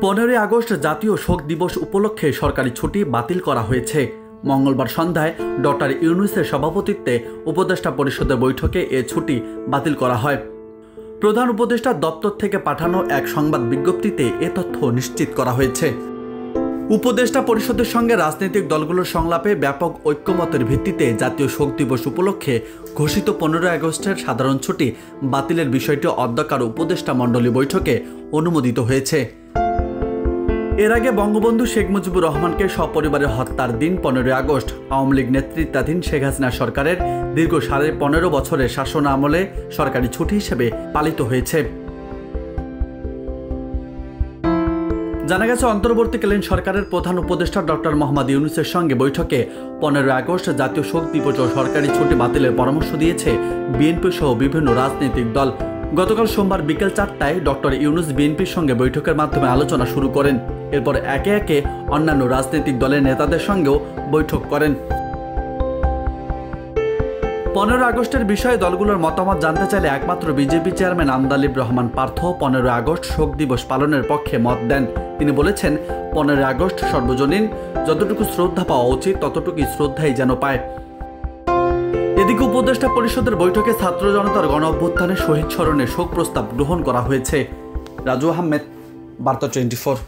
15 August জাতীয় শোক দিবস উপলক্ষে সরকারি ছুটি বাতিল করা হয়েছে। মঙ্গলবার সন্ধ্যায় ডক্টর ইউনূসের সভাপতিত্বে উপদেষ্টা পরিষদের বৈঠকে এ ছুটি বাতিল করা হয়। প্রধান উপদেষ্টার দপ্তর থেকে পাঠানো এক সংবাদ বিজ্ঞপ্তিতে এ তথ্য নিশ্চিত করা হয়েছে। উপদেষ্টা পরিষদের সঙ্গে রাজনৈতিক দলগুলোর সংলাপে ব্যাপক ঐক্যমতের ভিত্তিতে জাতীয় শোক দিবস উপলক্ষে ঘোষিত 15 আগস্টের সাধারণ ছুটি বাতিলের বিষয়টি অধ্যক্ষার উপদেষ্টা মণ্ডলী বৈঠকে অনুমোদিত হয়েছে। এর আগে বঙ্গবন্ধু শেখ মুজিবুর রহমানকে সপরিবারে হত্যার দিন 15 আগস্ট আওয়ামী লীগ নেতৃত্বাধীন শেখ হাসিনা সরকারের দীর্ঘ 15.5 বছরের শাসন আমলে সরকারি ছুটি হিসেবে পালিত হয়েছে। জানা গেছে, অন্তর্বর্তীকালীন সরকারের প্রধান উপদেষ্টা ডক্টর মোহাম্মদ ইউনূসের সঙ্গে বৈঠকে 15 আগস্ট জাতীয় শোক দিবস ও সরকারি ছুটি বাতিলের পরামর্শ দিয়েছে বিএনপি সহ বিভিন্ন রাজনৈতিক দল। গতকাল সোমবার বিকেল 4টায় ডক্টর ইউনূস বিএনপির সঙ্গে বৈঠকের মাধ্যমে আলোচনা শুরু করেন। এরপর একে একে অন্যান্য রাজনৈতিক দলের নেতাদের সঙ্গেও বৈঠক করেন। 15 আগস্টের বিষয়ে দলগুলোর মতামত জানতে চাইলে একমাত্র BJP chairman Andaleeve Rahman Partho 15 August শোক দিবস পালনের পক্ষে মত দেন। তিনি বলেছেন, 15 আগস্ট সর্বজনীন, যতটুকু শ্রদ্ধা পাওয়া উচিত ততটুকুই শ্রদ্ধাই যেন পায়। এদিকে উপদেষ্টা পরিষদের বৈঠকে ছাত্র জনতার গণ অভ্যুত্থানে শহীদ স্মরণে শোক প্রস্তাব গ্রহণ করা হয়েছে। রাজু আহমেদ, বার্তা 24।